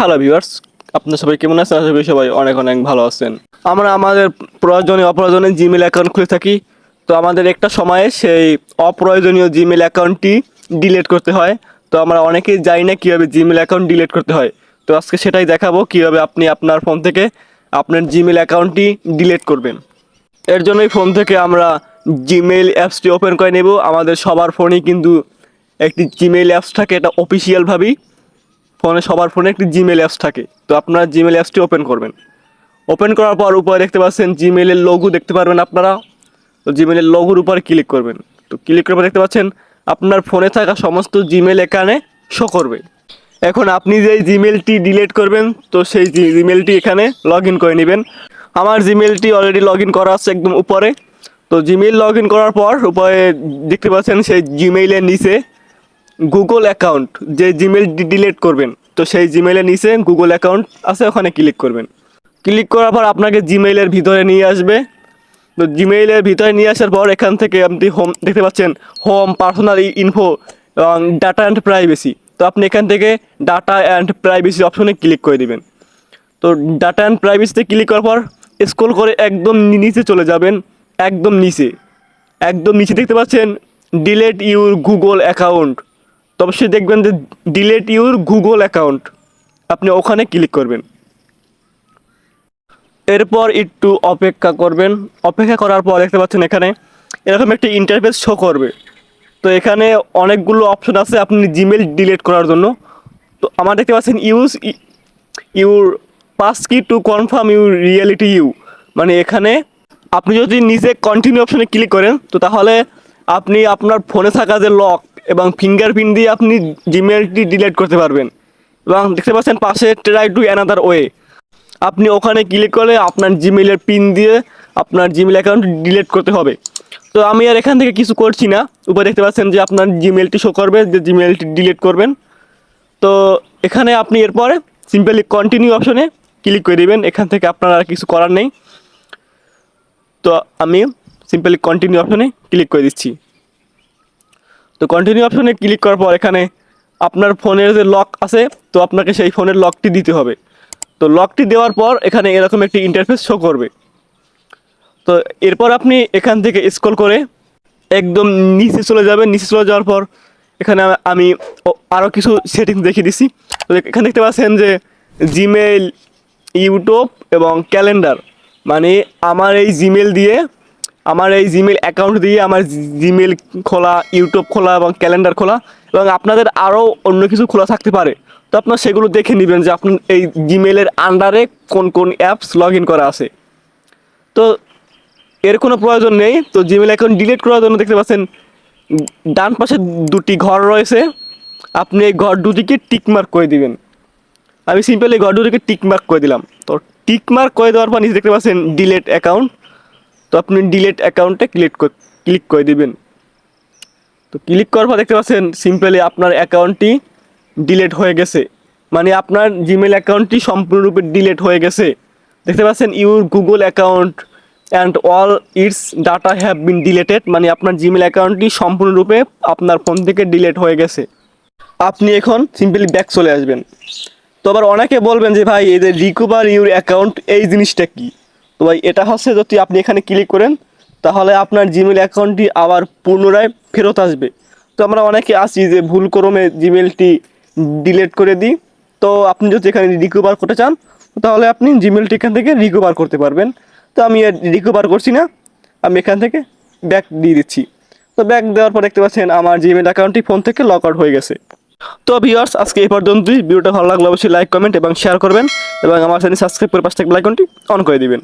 Hello viewers, আপনারা সবাই কেমন আছেন? আশা করি সবাই অনেক অনেক ভালো আছেন। আমরা আমাদের প্রয়োজনে অপ্রয়োজনে জিমেল অ্যাকাউন্ট খুলে থাকি। তো আমাদের একটা সময়ে সেই অপ্রয়োজনীয় জিমেল অ্যাকাউন্টটি ডিলিট করতে হয়। তো আমরা অনেকেই জানি না কীভাবে জিমেল অ্যাকাউন্ট ডিলিট করতে হয়। তো আজকে সেটাই দেখাবো কীভাবে আপনি আপনার ফোন থেকে আপনার জিমেল অ্যাকাউন্টটি ডিলিট করবেন। এর জন্যই ফোন থেকে আমরা জিমেইল অ্যাপসটি ওপেন করে নেব। আমাদের সবার ফোনেই কিন্তু একটি জিমেইল অ্যাপস থাকে, এটা অফিসিয়ালভাবেই সবার ফোনে একটি জিমেল অ্যাপস থাকে। তো আপনার জিমেল অ্যাপসটি ওপেন করবেন। ওপেন করার পর উপরে দেখতে পাচ্ছেন জিমেলের লোগো দেখতে পারবেন আপনারা। তো জিমেলের লোগোর উপরে ক্লিক করবেন। তো ক্লিক করার পর দেখতে পাচ্ছেন আপনার ফোনে থাকা সমস্ত জিমেল এখানে শো করবে। এখন আপনি যেই জিমেলটি ডিলিট করবেন তো সেই জিমেলটি এখানে লগ ইন করে নেবেন। আমার জিমেলটি অলরেডি লগ ইন করা আছে একদম উপরে। তো জিমেল লগ ইন করার পর উপরে দেখতে পাচ্ছেন সেই জিমেইলের নিচে গুগল অ্যাকাউন্ট, যে জিমেল ডিলিট করবেন তো সেই জিমেলের নিচে গুগল অ্যাকাউন্ট আছে, ওখানে ক্লিক করবেন। ক্লিক করার পর আপনাকে জিমেইলের ভিতরে নিয়ে আসবে। তো জিমেইলের ভিতরে নিয়ে আসার পর এখান থেকে আপনি হোম দেখতে পাচ্ছেন, হোম, পার্সোনাল ইনফো এবং ডাটা অ্যান্ড প্রাইভেসি। তো আপনি এখান থেকে ডাটা অ্যান্ড প্রাইভেসি অপশনে ক্লিক করে দিবেন। তো ডাটা অ্যান্ড প্রাইভেসিতে ক্লিক করার পর স্ক্রল করে একদম নিচে চলে যাবেন। একদম নিচে দেখতে পাচ্ছেন ডিলিট ইউর গুগল অ্যাকাউন্ট। তো অবশ্যই দেখবেন যে ডিলিট ইউর গুগল অ্যাকাউন্ট, আপনি ওখানে ক্লিক করবেন। এরপর একটু অপেক্ষা করবেন। অপেক্ষা করার পর দেখতে পাচ্ছেন এখানে এরকম একটি ইন্টারফেস শো করবে। তো এখানে অনেকগুলো অপশন আছে আপনি জিমেল ডিলিট করার জন্য। তো আমার দেখতে পাচ্ছেন use your pass key to confirm your reality you, মানে এখানে আপনি যদি নিজে কন্টিনিউ অপশনে ক্লিক করেন তো তাহলে আপনি আপনার ফোনে থাকা যে লক এবং ফিঙ্গারপ্রিন্ট দিয়ে আপনি জিমেলটি ডিলিট করতে পারবেন। এবং দেখতে পাচ্ছেন পাশে ট্রাই টু অ্যানাদার ওয়ে, আপনি ওখানে ক্লিক করলে আপনার জিমেলের পিন দিয়ে আপনার জিমেল অ্যাকাউন্ট ডিলিট করতে হবে। তো আমি আর এখান থেকে কিছু করছি না। উপরে দেখতে পাচ্ছেন যে আপনার জিমেলটি শো করবে যে জিমেলটি ডিলিট করবেন। তো এখানে আপনি এরপরে সিম্পলি কন্টিনিউ অপশনে ক্লিক করে দেবেন। এখান থেকে আপনার আর কিছু করার নেই। তো আমি সিম্পলি কন্টিনিউ অপশনে ক্লিক করে দিচ্ছি। তো কন্টিনিউ অপশনে ক্লিক করার পর এখানে আপনার ফোনের যে লক আছে তো আপনাকে সেই ফোনের লকটি দিতে হবে। তো লকটি দেওয়ার পর এখানে এরকম একটি ইন্টারফেস শো করবে। তো এরপর আপনি এখান থেকে স্ক্রল করে একদম নিচে চলে যাবেন। নিচে চলে যাওয়ার পর এখানে আমি আরও কিছু সেটিংস দেখিয়ে দিচ্ছি। তো এখানে দেখতে পাচ্ছেন যে জিমেইল, ইউটিউব এবং ক্যালেন্ডার, মানে আমার এই জিমেল অ্যাকাউন্ট দিয়ে আমার জিমেল খোলা, ইউটিউব খোলা এবং ক্যালেন্ডার খোলা এবং আপনাদের আরও অন্য কিছু খোলা থাকতে পারে। তো আপনার সেগুলো দেখে নেবেন যে আপনার এই জিমেলের আন্ডারে কোন কোন অ্যাপস লগ ইন করা আছে। তো এর কোনো প্রয়োজন নেই। তো জিমেল অ্যাকাউন্ট ডিলিট করার জন্য দেখতে পাচ্ছেন ডান পাশে দুটি ঘর রয়েছে, আপনি এই ঘর দুটিকে টিকমার্ক করে দিবেন। আমি সিম্পলি ঘর দুটিকে টিকমার্ক করে দিলাম। তো টিকমার্ক করে দেওয়ার পর নিচে দেখতে পাচ্ছেন ডিলিট অ্যাকাউন্ট। তো আপনি ডিলিট অ্যাকাউন্টে ক্লিক করে দিবেন। তো ক্লিক করার পর দেখতে পাচ্ছেন সিম্পলি আপনার অ্যাকাউন্টটি ডিলিট হয়ে গেছে, মানে আপনার জিমেল অ্যাকাউন্টটি সম্পূর্ণরূপে ডিলিট হয়ে গেছে। দেখতে পাচ্ছেন your Google account and all it's data have been deleted, মানে আপনার জিমেল অ্যাকাউন্টটি সম্পূর্ণরূপে আপনার ফোন থেকে ডিলিট হয়ে গেছে। আপনি এখন সিম্পলি ব্যাক চলে আসবেন। তো আবার অনেকে বলবেন যে ভাই এই যে রিকভার ইউর অ্যাকাউন্ট এই জিনিসটা কি? তো ভাই এটা হচ্ছে যদি আপনি এখানে ক্লিক করেন তাহলে আপনার জিমেল অ্যাকাউন্টটি আবার পুনরায় ফেরত আসবে। তো আমরা অনেকে আছি যে ভুলক্রমে জিমেলটি ডিলিট করে দিই। তো আপনি যদি এখানে রিকভার করতে চান তাহলে আপনি জিমেলটি এখান থেকে রিকভার করতে পারবেন। তো আমি আর রিকভার করছি না, আমি এখান থেকে ব্যাক দিয়ে দিচ্ছি। তো ব্যাক দেওয়ার পর দেখতে পাচ্ছেন আমার জিমেল অ্যাকাউন্টটি ফোন থেকে লক আউট হয়ে গেছে। তো ভিউয়ার্স, আজকে এই পর্যন্তই। ভিডিওটা ভালো লাগলে অবশ্যই লাইক, কমেন্ট এবং শেয়ার করবেন এবং আমার চ্যানেল সাবস্ক্রাইব করে পাশে থাকা বেল আইকনটি অন করে দিবেন।